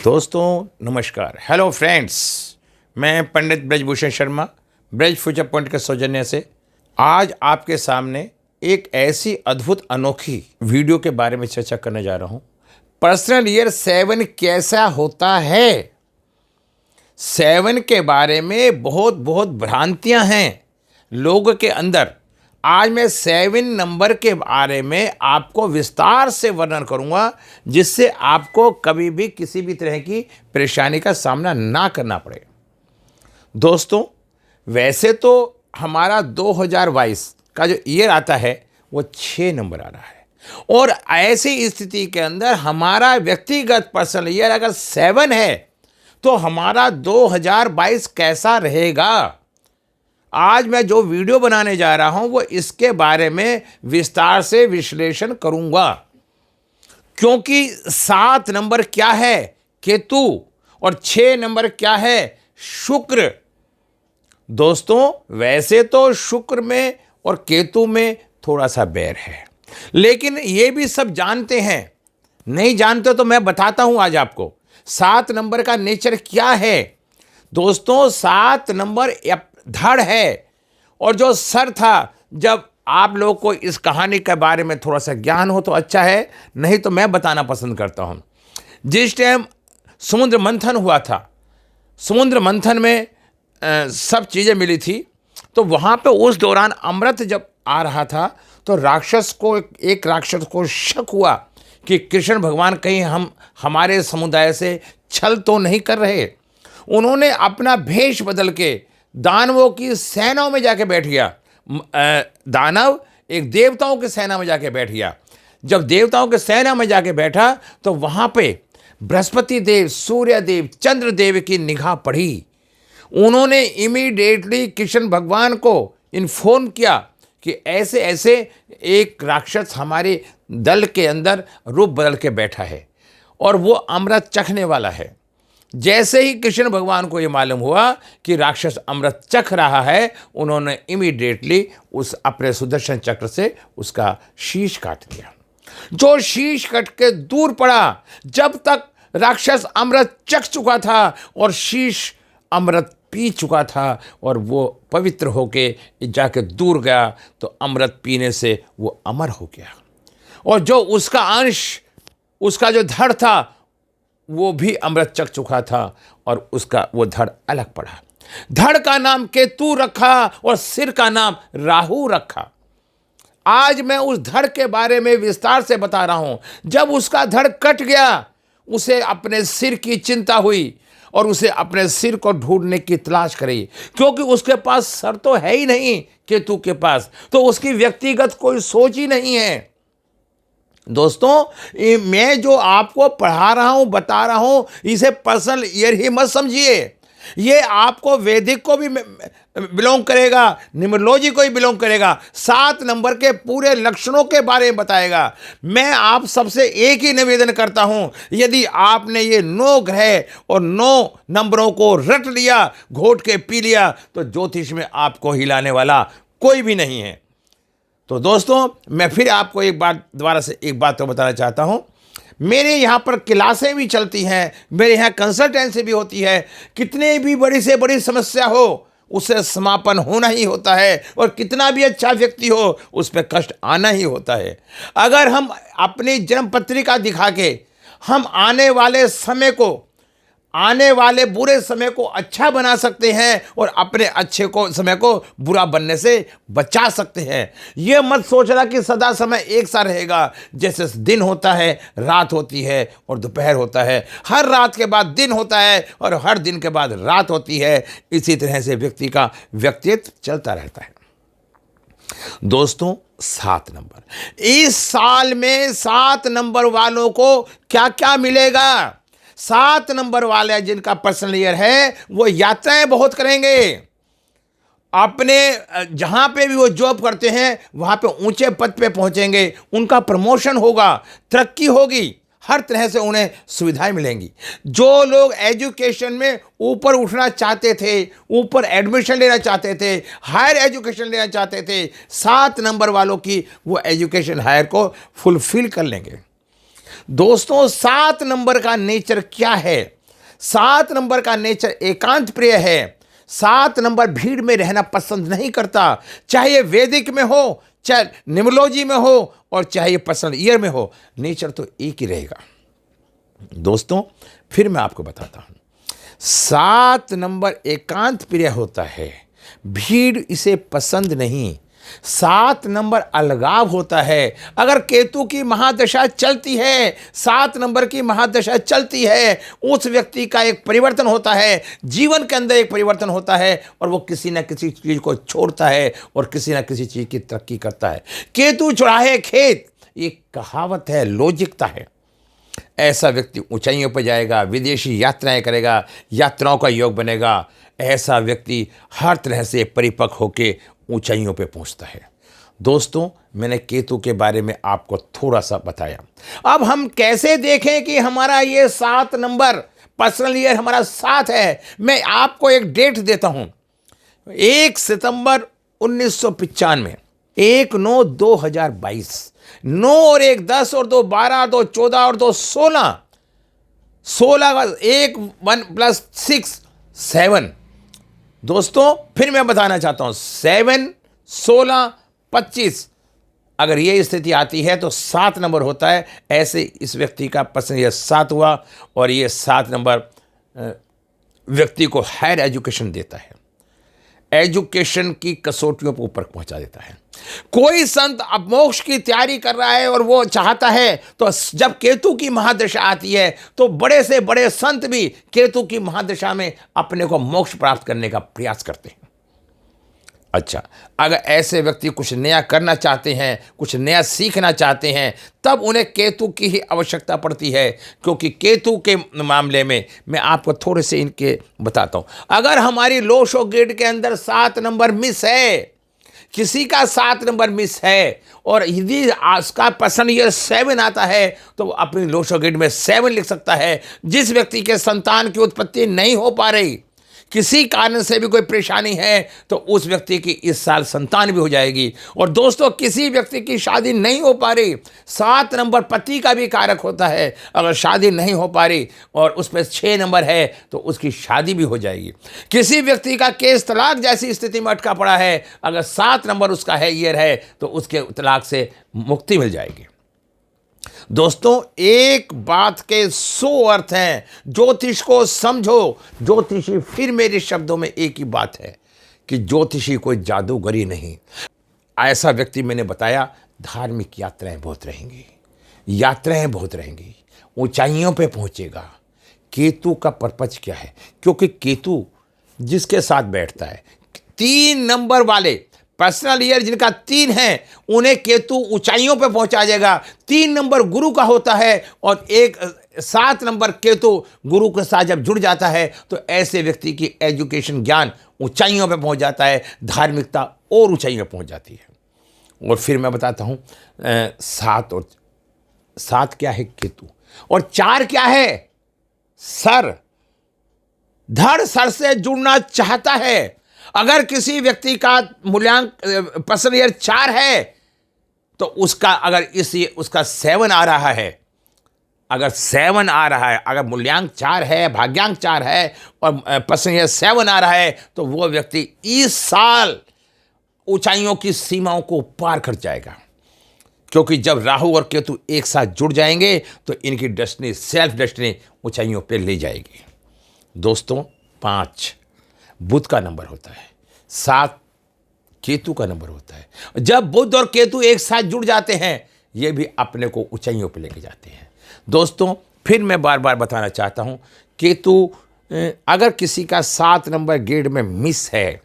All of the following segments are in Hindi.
दोस्तों नमस्कार, हेलो फ्रेंड्स। मैं पंडित ब्रजभूषण शर्मा ब्रज फ्यूचर पॉइंट के सौजन्य से आज आपके सामने एक ऐसी अद्भुत अनोखी वीडियो के बारे में चर्चा करने जा रहा हूं। पर्सनल ईयर 7 कैसा होता है। 7 के बारे में बहुत भ्रांतियां हैं लोगों के अंदर। आज मैं 7 नंबर के बारे में आपको विस्तार से वर्णन करूंगा, जिससे आपको कभी भी किसी भी तरह की परेशानी का सामना ना करना पड़े। दोस्तों, वैसे तो हमारा 2022 का जो ईयर आता है वो 6 नंबर आ रहा है, और ऐसी स्थिति के अंदर हमारा व्यक्तिगत पर्सनल ईयर अगर 7 है तो हमारा 2022 कैसा रहेगा। आज मैं जो वीडियो बनाने जा रहा हूं वो इसके बारे में विस्तार से विश्लेषण करूंगा, क्योंकि 7 नंबर क्या है, केतु, और 6 नंबर क्या है, शुक्र। दोस्तों, वैसे तो शुक्र में और केतु में थोड़ा सा बैर है, लेकिन ये भी सब जानते हैं। नहीं जानते तो मैं बताता हूं आज आपको 7 नंबर का नेचर क्या है। दोस्तों, 7 नंबर धड़ है, और जो सर था, जब आप लोगों को इस कहानी के बारे में थोड़ा सा ज्ञान हो तो अच्छा है, नहीं तो मैं बताना पसंद करता हूं। जिस टाइम समुद्र मंथन हुआ था, समुद्र मंथन में सब चीज़ें मिली थी, तो वहाँ पे उस दौरान अमृत जब आ रहा था तो राक्षस को एक राक्षस को शक हुआ कि कृष्ण भगवान कहीं हमारे समुदाय से छल तो नहीं कर रहे। उन्होंने अपना भेष बदल के दानवों की सेनाओं में जाके बैठ गया। दानव एक देवताओं की सेना में जाके बैठ गया। जब देवताओं की सेना में जाके बैठा तो वहाँ पे बृहस्पति देव, सूर्य देव, चंद्र देव की निगाह पड़ी। उन्होंने इमीडिएटली कृष्ण भगवान को इन्फॉर्म किया कि ऐसे ऐसे एक राक्षस हमारे दल के अंदर रूप बदल के बैठा है और वो अमृत चखने वाला है। जैसे ही कृष्ण भगवान को ये मालूम हुआ कि राक्षस अमृत चख रहा है, उन्होंने इमीडिएटली उस अपने सुदर्शन चक्र से उसका शीश काट दिया। जो शीश कट के दूर पड़ा, जब तक राक्षस अमृत चख चुका था और शीश अमृत पी चुका था और वो पवित्र होके जाके दूर गया, तो अमृत पीने से वो अमर हो गया। और जो उसका अंश, उसका जो धड़ था, वो भी अमृत चख चुका था और उसका वो धड़ अलग पड़ा। धड़ का नाम केतु रखा और सिर का नाम राहु रखा। आज मैं उस धड़ के बारे में विस्तार से बता रहा हूं। जब उसका धड़ कट गया, उसे अपने सिर की चिंता हुई और उसे अपने सिर को ढूंढने की तलाश करी, क्योंकि उसके पास सर तो है ही नहीं केतु के पास, तो उसकी व्यक्तिगत कोई सोच ही नहीं है। दोस्तों, मैं जो आपको पढ़ा रहा हूं, बता रहा हूं, इसे पर्सनल ईयर ही मत समझिए। ये आपको वैदिक को भी बिलोंग करेगा, न्यूमरोलॉजी को ही बिलोंग करेगा। 7 नंबर के पूरे लक्षणों के बारे में बताएगा। मैं आप सबसे एक ही निवेदन करता हूं, यदि आपने ये 9 ग्रह और 9 नंबरों को रट लिया, घोट के पी लिया, तो ज्योतिष में आपको हिलाने वाला कोई भी नहीं है। तो दोस्तों, मैं फिर आपको दोबारा से एक बात तो बताना चाहता हूं। मेरे यहाँ पर क्लासें भी चलती हैं, मेरे यहाँ कंसल्टेंसी भी होती है। कितने भी बड़ी से बड़ी समस्या हो, उसे समापन होना ही होता है, और कितना भी अच्छा व्यक्ति हो, उस पर कष्ट आना ही होता है। अगर हम अपनी जन्म पत्रिका दिखा के हम आने वाले बुरे समय को अच्छा बना सकते हैं और अपने समय को बुरा बनने से बचा सकते हैं। यह मत सोचना कि सदा समय एक सा रहेगा। जैसे दिन होता है, रात होती है और दोपहर होता है, हर रात के बाद दिन होता है और हर दिन के बाद रात होती है। इसी तरह से व्यक्ति का व्यक्तित्व चलता रहता है। दोस्तों, 7 नंबर, इस साल में 7 नंबर वालों को क्या क्या मिलेगा। 7 नंबर वाले जिनका पर्सनल ईयर है, वो यात्राएं बहुत करेंगे। अपने जहां पे भी वो जॉब करते हैं, वहां पे ऊंचे पद पे पहुंचेंगे, उनका प्रमोशन होगा, तरक्की होगी, हर तरह से उन्हें सुविधाएं मिलेंगी। जो लोग एजुकेशन में ऊपर उठना चाहते थे, ऊपर एडमिशन लेना चाहते थे, हायर एजुकेशन लेना चाहते थे, 7 नंबर वालों की वो एजुकेशन हायर को फुलफिल कर लेंगे। दोस्तों, 7 नंबर का नेचर क्या है? 7 नंबर का नेचर एकांत प्रिय है। 7 नंबर भीड़ में रहना पसंद नहीं करता, चाहे ये वैदिक में हो, चाहे न्यूमरोलॉजी में हो, और चाहे ये पर्सनल ईयर में हो, नेचर तो एक ही रहेगा। दोस्तों फिर मैं आपको बताता हूं, 7 नंबर एकांत प्रिय होता है, भीड़ इसे पसंद नहीं। 7 नंबर अलगाव होता है। अगर केतु की महादशा चलती है, 7 नंबर की महादशा चलती है, उस व्यक्ति का एक परिवर्तन होता है, जीवन के अंदर एक परिवर्तन होता है, और वो किसी ना किसी चीज को छोड़ता है और किसी ना किसी चीज की तरक्की करता है। केतु चुराहे खेत, ये कहावत है, लॉजिकता है। ऐसा व्यक्ति ऊंचाइयों पर जाएगा, विदेशी यात्राएं करेगा, यात्राओं का योग बनेगा। ऐसा व्यक्ति हर तरह से परिपक्व होकर ऊंचाइयों पे पहुंचता है। दोस्तों मैंने केतु के बारे में आपको थोड़ा सा बताया। अब हम कैसे देखें कि हमारा ये 7 नंबर पर्सनल ईयर हमारा 7 है। मैं आपको एक डेट देता हूं, 1 सितंबर 1995, 1/9/2022, 9 और 1 10 और 2 12, 2 14 और 2 16, 16 का 1 1 + 6 7। दोस्तों फिर मैं बताना चाहता हूं, 7 16 25, अगर ये स्थिति आती है तो 7 नंबर होता है। ऐसे इस व्यक्ति का पर्सनल ईयर 7 हुआ, और ये 7 नंबर व्यक्ति को हायर एजुकेशन देता है, एजुकेशन की कसौटियों पर ऊपर पहुंचा देता है। कोई संत अब मोक्ष की तैयारी कर रहा है और वो चाहता है, तो जब केतु की महादशा आती है तो बड़े से बड़े संत भी केतु की महादशा में अपने को मोक्ष प्राप्त करने का प्रयास करते हैं। अच्छा, अगर ऐसे व्यक्ति कुछ नया करना चाहते हैं, कुछ नया सीखना चाहते हैं, तब उन्हें केतु की ही आवश्यकता पड़ती है। क्योंकि केतु के मामले में मैं आपको थोड़े से इनके बताता हूं। अगर हमारी लोशो गेट के अंदर 7 नंबर मिस है, किसी का 7 नंबर मिस है, और यदि उसका पर्सनल ईयर 7 आता है, तो वो अपनी लोशो गेट में 7 लिख सकता है। जिस व्यक्ति के संतान की उत्पत्ति नहीं हो पा रही, किसी कारण से भी कोई परेशानी है, तो उस व्यक्ति की इस साल संतान भी हो जाएगी। और दोस्तों किसी व्यक्ति की शादी नहीं हो पा रही, 7 नंबर पति का भी कारक होता है। अगर शादी नहीं हो पा रही और उस पर 6 नंबर है, तो उसकी शादी भी हो जाएगी। किसी व्यक्ति का केस तलाक जैसी स्थिति में अटका पड़ा है, अगर 7 नंबर उसका है ईयर है, तो उसके तलाक से मुक्ति मिल जाएगी। दोस्तों एक बात के 100 अर्थ हैं, ज्योतिष को समझो। ज्योतिषी, फिर मेरे शब्दों में एक ही बात है कि ज्योतिषी कोई जादूगरी नहीं। ऐसा व्यक्ति मैंने बताया, धार्मिक यात्राएं बहुत रहेंगी, यात्राएं बहुत रहेंगी, ऊंचाइयों पे पहुंचेगा। केतु का पर्पज क्या है? क्योंकि केतु जिसके साथ बैठता है, 3 नंबर वाले पर्सनल ईयर जिनका 3 है, उन्हें केतु ऊंचाइयों पे पहुंचा जाएगा। 3 नंबर गुरु का होता है, और 7 नंबर केतु गुरु के साथ जब जुड़ जाता है, तो ऐसे व्यक्ति की एजुकेशन, ज्ञान ऊंचाइयों पे पहुंच जाता है, धार्मिकता और ऊंचाइयों पे पहुंच जाती है। और फिर मैं बताता हूं, 7 क्या है? केतु। और 4 क्या है? सर। धड़ सर से जुड़ना चाहता है। अगर किसी व्यक्ति का मूल्यांक पर्सनल ईयर 4 है, तो उसका अगर उसका 7 आ रहा है, अगर 7 आ रहा है, अगर मूल्यांक 4 है, भाग्यांक 4 है, और पर्सनल ईयर 7 आ रहा है, तो वो व्यक्ति इस साल ऊंचाइयों की सीमाओं को पार कर जाएगा। क्योंकि जब राहु और केतु एक साथ जुड़ जाएंगे, तो इनकी डेस्टिनी, सेल्फ डेस्टिनी ऊंचाइयों पे ले जाएगी। दोस्तों 5 बुध का नंबर होता है, 7 केतु का नंबर होता है। जब बुध और केतु एक साथ जुड़ जाते हैं, ये भी अपने को ऊंचाइयों पे लेके जाते हैं। दोस्तों फिर मैं बार बार बताना चाहता हूं, केतु अगर किसी का 7 नंबर गेट में मिस है,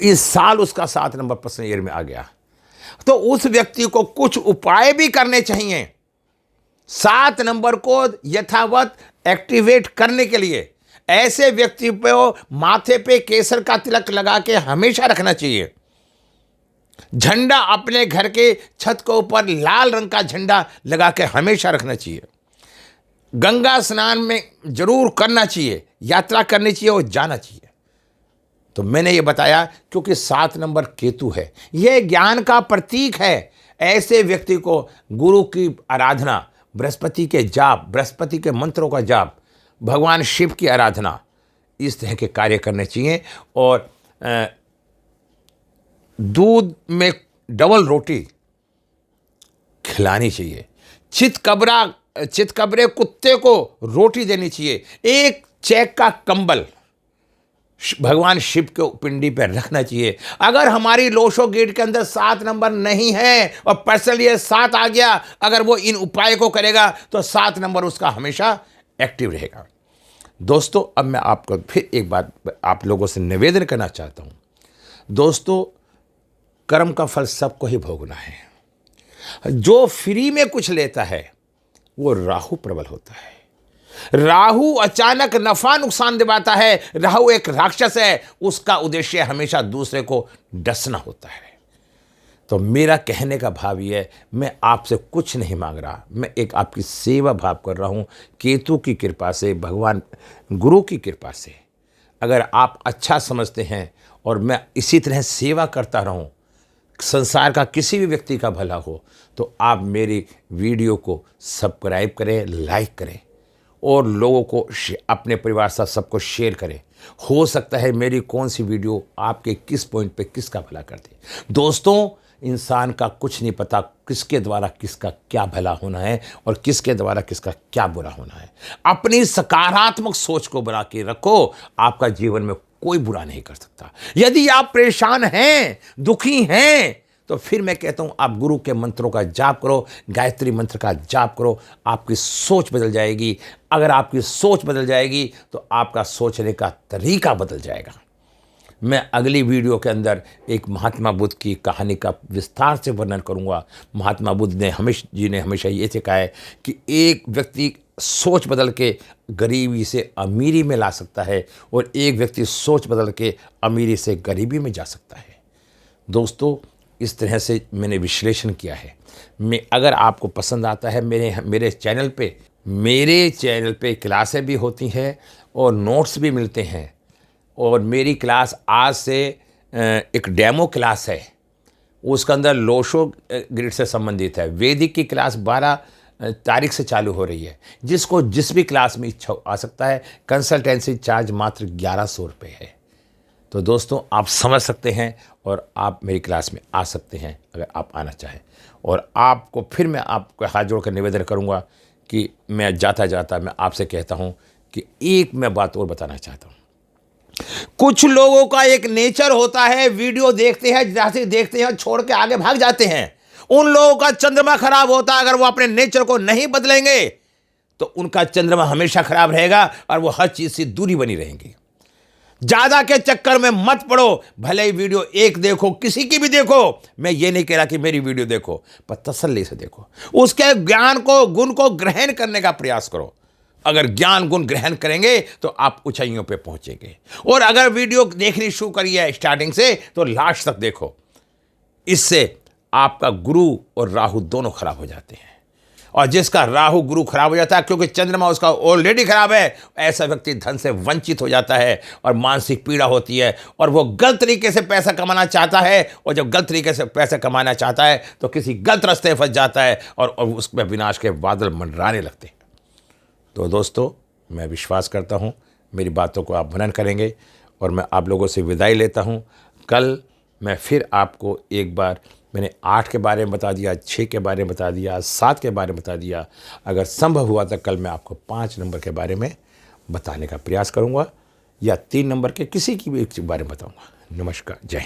इस साल उसका 7 नंबर पर्सनल ईयर में आ गया, तो उस व्यक्ति को कुछ उपाय भी करने चाहिए 7 नंबर को यथावत एक्टिवेट करने के लिए। ऐसे व्यक्ति पे माथे पे केसर का तिलक लगा के हमेशा रखना चाहिए। झंडा अपने घर के छत के ऊपर लाल रंग का झंडा लगा के हमेशा रखना चाहिए। गंगा स्नान में जरूर करना चाहिए, यात्रा करनी चाहिए और जाना चाहिए। तो मैंने ये बताया क्योंकि 7 नंबर केतु है, यह ज्ञान का प्रतीक है। ऐसे व्यक्ति को गुरु की आराधना, बृहस्पति के जाप, बृहस्पति के मंत्रों का जाप भगवान शिव की आराधना, इस तरह के कार्य करने चाहिए। और दूध में डबल रोटी खिलानी चाहिए। चितकबरे कुत्ते को रोटी देनी चाहिए। एक चेक का कंबल भगवान शिव के पिंडी पर रखना चाहिए। अगर हमारी लोशो गेट के अंदर 7 नंबर नहीं है और पर्सनली ये 7 आ गया, अगर वो इन उपाय को करेगा तो 7 नंबर उसका हमेशा एक्टिव रहेगा। दोस्तों, अब मैं आपको फिर एक बात आप लोगों से निवेदन करना चाहता हूं। दोस्तों, कर्म का फल सबको ही भोगना है। जो फ्री में कुछ लेता है वो राहु प्रबल होता है। राहु अचानक नफा नुकसान दिलाता है। राहु एक राक्षस है, उसका उद्देश्य हमेशा दूसरे को डसना होता है। तो मेरा कहने का भाव ये है, मैं आपसे कुछ नहीं मांग रहा, मैं एक आपकी सेवा भाव कर रहा हूं। केतु की कृपा से, भगवान गुरु की कृपा से अगर आप अच्छा समझते हैं और मैं इसी तरह सेवा करता रहूं, संसार का किसी भी व्यक्ति का भला हो, तो आप मेरी वीडियो को सब्सक्राइब करें, लाइक करें और लोगों को अपने परिवार साथ सबको शेयर करें। हो सकता है मेरी कौन सी वीडियो आपके किस पॉइंट पे किसका भला कर दे। दोस्तों, इंसान का कुछ नहीं पता किसके द्वारा किसका क्या भला होना है और किसके द्वारा किसका क्या बुरा होना है। अपनी सकारात्मक सोच को बना के रखो, आपका जीवन में कोई बुरा नहीं कर सकता। यदि आप परेशान हैं, दुखी हैं, तो फिर मैं कहता हूं आप गुरु के मंत्रों का जाप करो, गायत्री मंत्र का जाप करो, आपकी सोच बदल जाएगी। अगर आपकी सोच बदल जाएगी तो आपका सोचने का तरीका बदल जाएगा। मैं अगली वीडियो के अंदर एक महात्मा बुद्ध की कहानी का विस्तार से वर्णन करूंगा। महात्मा बुद्ध ने हमेशा ये सिखाया है कि एक व्यक्ति सोच बदल के गरीबी से अमीरी में ला सकता है और एक व्यक्ति सोच बदल के अमीरी से गरीबी में जा सकता है। दोस्तों, इस तरह से मैंने विश्लेषण किया है। अगर आपको पसंद आता है, मेरे चैनल पे क्लासें भी होती हैं और नोट्स भी मिलते हैं। और मेरी क्लास आज से एक डेमो क्लास है, उसके अंदर लोशो ग्रिड से संबंधित है। वैदिक की क्लास 12 तारीख से चालू हो रही है। जिसको जिस भी क्लास में इच्छा आ सकता है। कंसल्टेंसी चार्ज मात्र 1100 रुपये है। तो दोस्तों, आप समझ सकते हैं और आप मेरी क्लास में आ सकते हैं अगर आप आना चाहें। और आपको फिर मैं आपको हाथ जोड़ कर निवेदन करूंगा कि मैं जाता मैं आपसे कहता हूं कि एक मैं बात और बताना चाहता हूं। कुछ लोगों का एक नेचर होता है, वीडियो देखते हैं, जैसे देखते हैं छोड़ के आगे भाग जाते हैं। उन लोगों का चंद्रमा खराब होता है। अगर वो अपने नेचर को नहीं बदलेंगे तो उनका चंद्रमा हमेशा खराब रहेगा और वो हर चीज से दूरी बनी रहेंगी। ज्यादा के चक्कर में मत पड़ो। भले ही वीडियो एक देखो, किसी की भी देखो, मैं ये नहीं कह रहा कि मेरी वीडियो देखो, पर तसल्ली से देखो। उसके ज्ञान को, गुण को ग्रहण करने का प्रयास करो। अगर ज्ञान गुण ग्रहण करेंगे तो आप ऊंचाइयों पे पहुंचेंगे। और अगर वीडियो देखनी शुरू करिए स्टार्टिंग से तो लास्ट तक देखो। इससे आपका गुरु और राहु दोनों खराब हो जाते हैं। और जिसका राहु गुरु खराब हो जाता है, क्योंकि चंद्रमा उसका ऑलरेडी खराब है, ऐसा व्यक्ति धन से वंचित हो जाता है और मानसिक पीड़ा होती है और वो गलत तरीके से पैसा कमाना चाहता है। और जब गलत तरीके से पैसा कमाना चाहता है तो किसी गलत रास्ते फंस जाता है और उसमें विनाश के बादल मंडराने लगते हैं। तो दोस्तों, मैं विश्वास करता हूँ मेरी बातों को आप मनन करेंगे और मैं आप लोगों से विदाई लेता हूँ। कल मैं फिर आपको एक बार, मैंने 8 के बारे में बता दिया, 6 के बारे में बता दिया, 7 के बारे में बता दिया। अगर संभव हुआ तो कल मैं आपको 5 नंबर के बारे में बताने का प्रयास करूँगा या 3 नंबर के किसी की भी एक बारे में बताऊँगा। नमस्कार, जय हिंद।